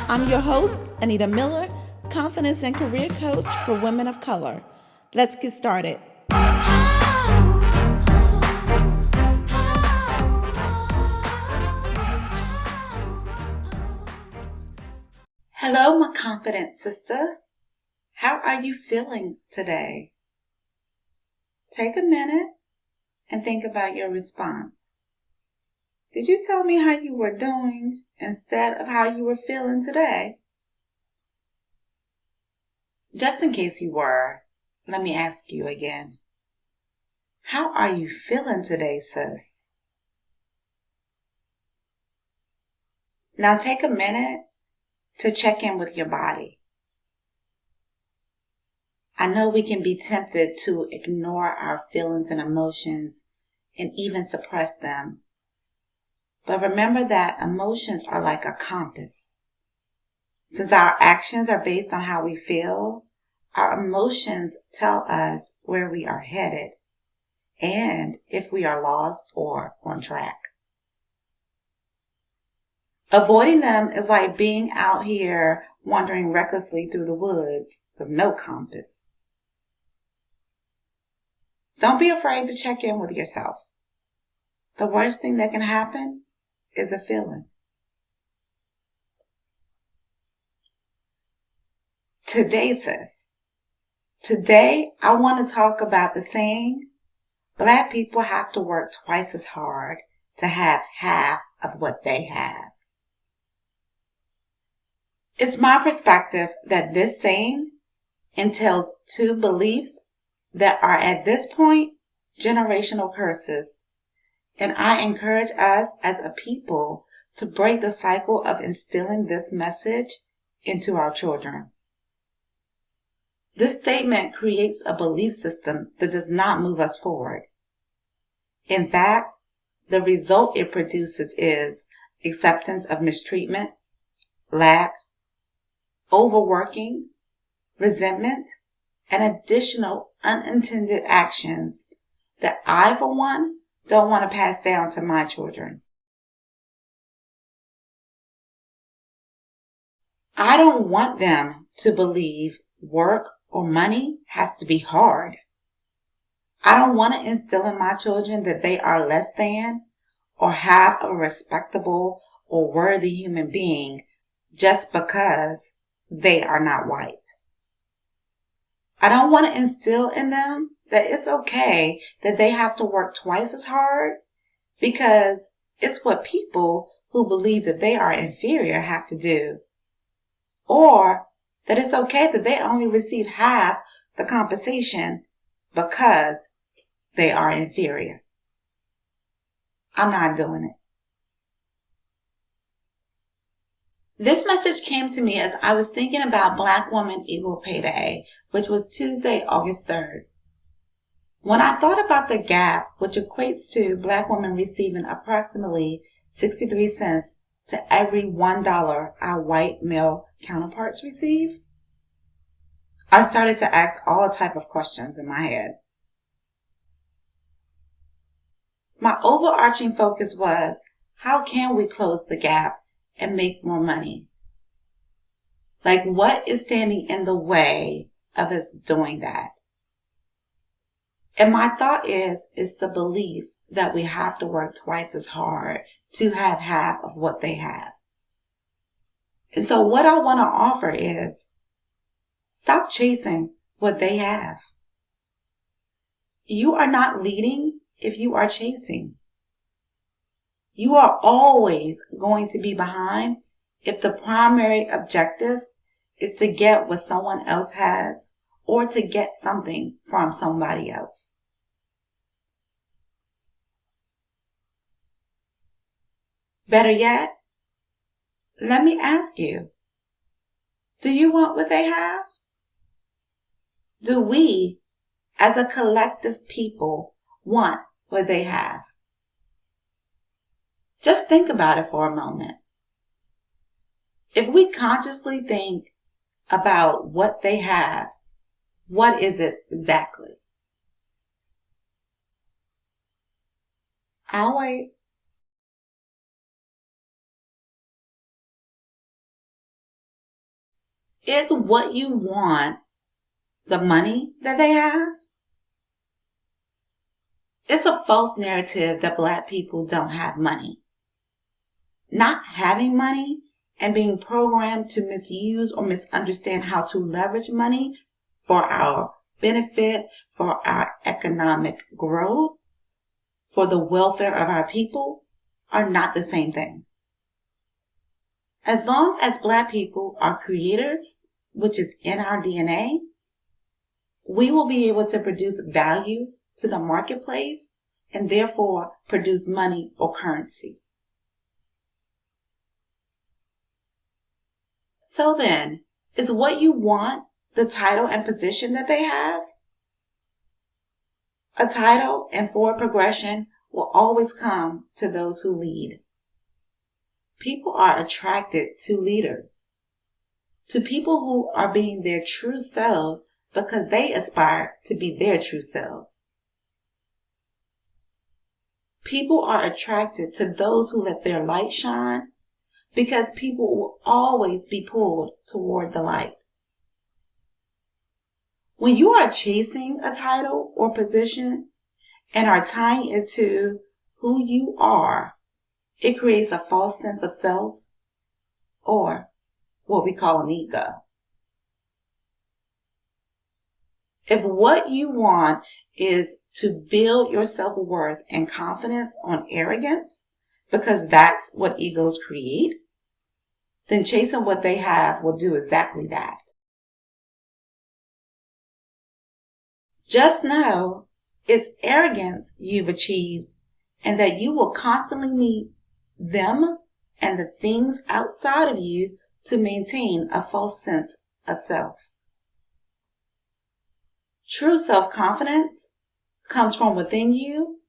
I'm your host, Anita Miller, confidence and career coach for women of color. Let's get started. Hello, my confident sister. How are you feeling today? Take a minute and think about your response. Did you tell me how you were doing instead of how you were feeling today? Just in case you were, let me ask you again. How are you feeling today, sis? Now take a minute to check in with your body. I know we can be tempted to ignore our feelings and emotions and even suppress them. But remember that emotions are like a compass. Since our actions are based on how we feel, our emotions tell us where we are headed and if we are lost or on track. Avoiding them is like being out here wandering recklessly through the woods with no compass. Don't be afraid to check in with yourself. The worst thing that can happen is a feeling. Today, sis. Today, I want to talk about the saying, Black people have to work twice as hard to have half of what they have. It's my perspective that this saying entails two beliefs that are at this point generational curses. And I encourage us as a people to break the cycle of instilling this message into our children. This statement creates a belief system that does not move us forward. In fact, the result it produces is acceptance of mistreatment, lack, overworking, resentment, and additional unintended actions that I, for one, don't want to pass down to my children. I don't want them to believe work or money has to be hard. I don't want to instill in my children that they are less than or half of a respectable or worthy human being just because they are not white. I don't want to instill in them that it's okay that they have to work twice as hard because it's what people who believe that they are inferior have to do. Or that it's okay that they only receive half the compensation because they are inferior. I'm not doing it. This message came to me as I was thinking about Black Women Equal Pay Day, which was Tuesday, August 3rd. When I thought about the gap, which equates to Black women receiving approximately 63 cents to every $1 our white male counterparts receive, I started to ask all type of questions in my head. My overarching focus was, how can we close the gap and make more money? Like, what is standing in the way of us doing that? And my thought is the belief that we have to work twice as hard to have half of what they have. And so what I want to offer is, stop chasing what they have. You are not leading if you are chasing. You are always going to be behind if the primary objective is to get what someone else has or to get something from somebody else. Better yet, let me ask you, do you want what they have? Do we, as a collective people, want what they have? Just think about it for a moment. If we consciously think about what they have, what is it exactly? I'll wait. Is what you want the money that they have? It's a false narrative that Black people don't have money. Not having money and being programmed to misuse or misunderstand how to leverage money for our benefit, for our economic growth, for the welfare of our people are not the same thing. As long as Black people are creators, which is in our DNA, we will be able to produce value to the marketplace and therefore produce money or currency. So then, is what you want the title and position that they have? A title and forward progression will always come to those who lead. People are attracted to leaders, to people who are being their true selves because they aspire to be their true selves. People are attracted to those who let their light shine because people will always be pulled toward the light. When you are chasing a title or position and are tying it to who you are, it creates a false sense of self, or what we call an ego. If what you want is to build your self-worth and confidence on arrogance, because that's what egos create, then chasing what they have will do exactly that. Just know it's arrogance you've achieved and that you will constantly meet them and the things outside of you to maintain a false sense of self. True self-confidence comes from within you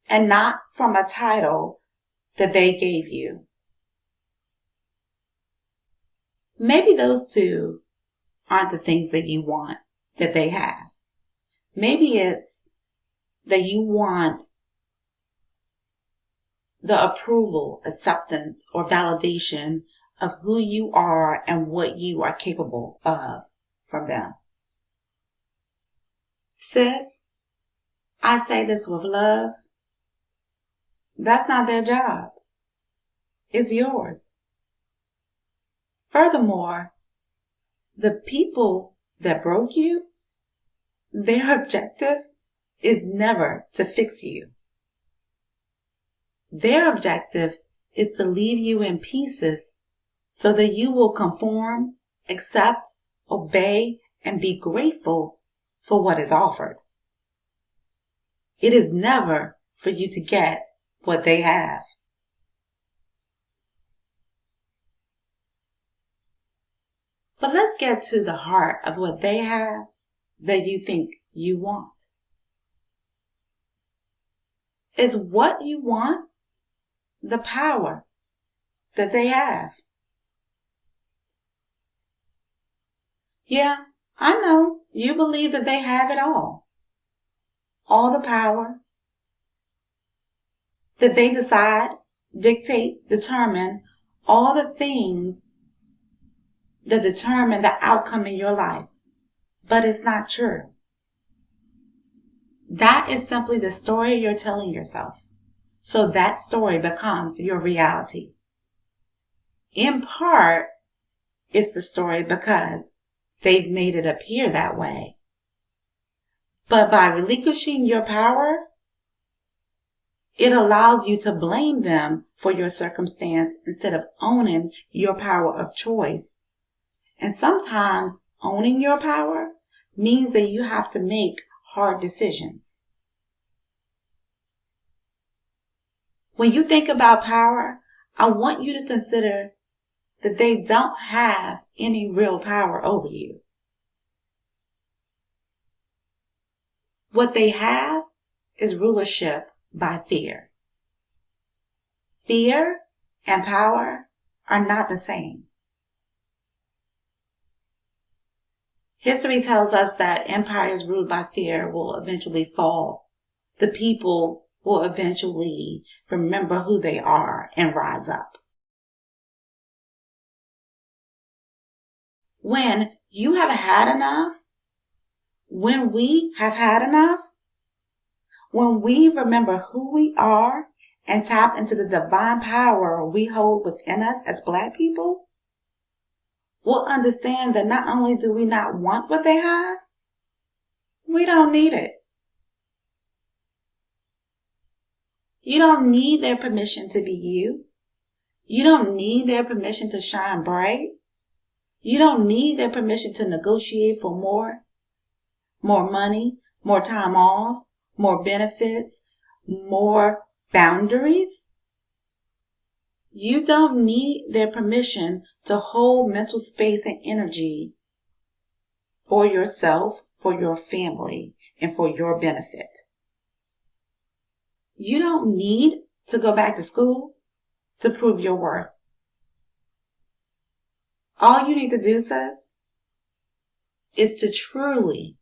and not from a title that they gave you. Maybe those two aren't the things that you want that they have. Maybe it's that you want the approval, acceptance, or validation of who you are and what you are capable of from them. Sis, I say this with love. That's not their job. It's yours. Furthermore, the people that broke you, their objective is never to fix you. Their objective is to leave you in pieces so that you will conform, accept, obey, and be grateful for what is offered. It is never for you to get what they have. But let's get to the heart of what they have that you think you want. Is what you want the power that they have? Yeah, I know you believe that they have it all. All the power. That they decide, dictate, determine all the things that determine the outcome in your life. But it's not true. That is simply the story you're telling yourself. So that story becomes your reality. In part, it's the story because they've made it appear that way. But by relinquishing your power, it allows you to blame them for your circumstance instead of owning your power of choice. And sometimes owning your power means that you have to make hard decisions. When you think about power, I want you to consider that they don't have any real power over you. What they have is rulership by fear. Fear and power are not the same. History tells us that empires ruled by fear will eventually fall. The people will eventually remember who they are and rise up. When you have had enough, when we have had enough, when we remember who we are and tap into the divine power we hold within us as Black people, we'll understand that not only do we not want what they have, we don't need it. You don't need their permission to be you. You don't need their permission to shine bright. You don't need their permission to negotiate for more money, more time off, more benefits, more boundaries. You don't need their permission to hold mental space and energy for yourself, for your family, and for your benefit. You don't need to go back to school to prove your worth. All you need to do, sis, is to truly,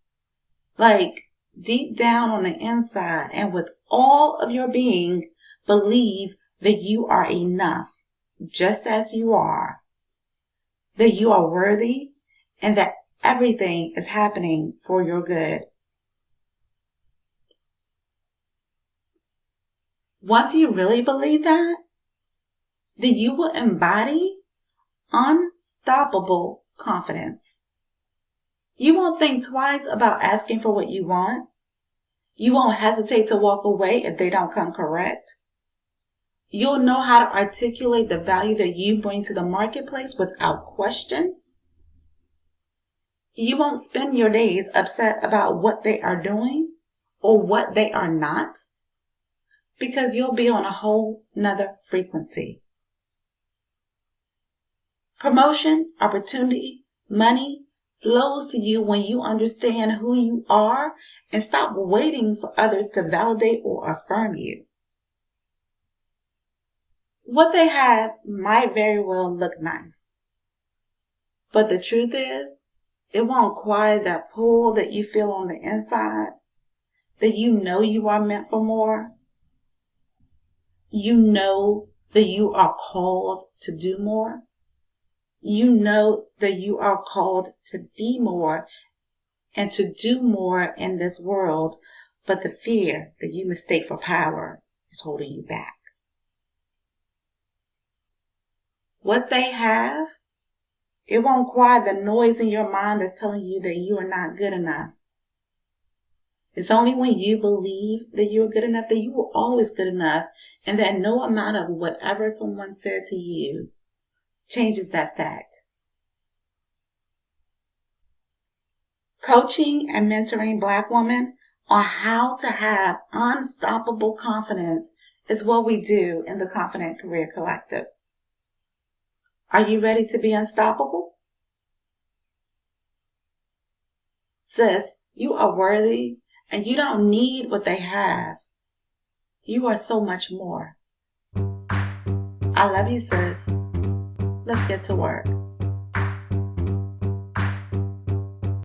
deep down on the inside and with all of your being, believe that you are enough, just as you are, that you are worthy, and that everything is happening for your good. Once you really believe that, then you will embody unstoppable confidence. You won't think twice about asking for what you want. You won't hesitate to walk away if they don't come correct. You'll know how to articulate the value that you bring to the marketplace without question. You won't spend your days upset about what they are doing or what they are not, because you'll be on a whole nother frequency. Promotion, opportunity, money flows to you when you understand who you are and stop waiting for others to validate or affirm you. What they have might very well look nice, but the truth is, it won't quiet that pull that you feel on the inside, that you know you are meant for more. You know that you are called to do more. You know that you are called to be more and to do more in this world, but the fear that you mistake for power is holding you back. What they have, it won't quiet the noise in your mind that's telling you that you are not good enough. It's only when you believe that you're good enough, that you are always good enough, and that no amount of whatever someone said to you changes that fact. Coaching and mentoring Black women on how to have unstoppable confidence is what we do in the Confident Career Collective. Are you ready to be unstoppable? Sis, you are worthy and you don't need what they have. You are so much more. I love you, sis. Let's get to work.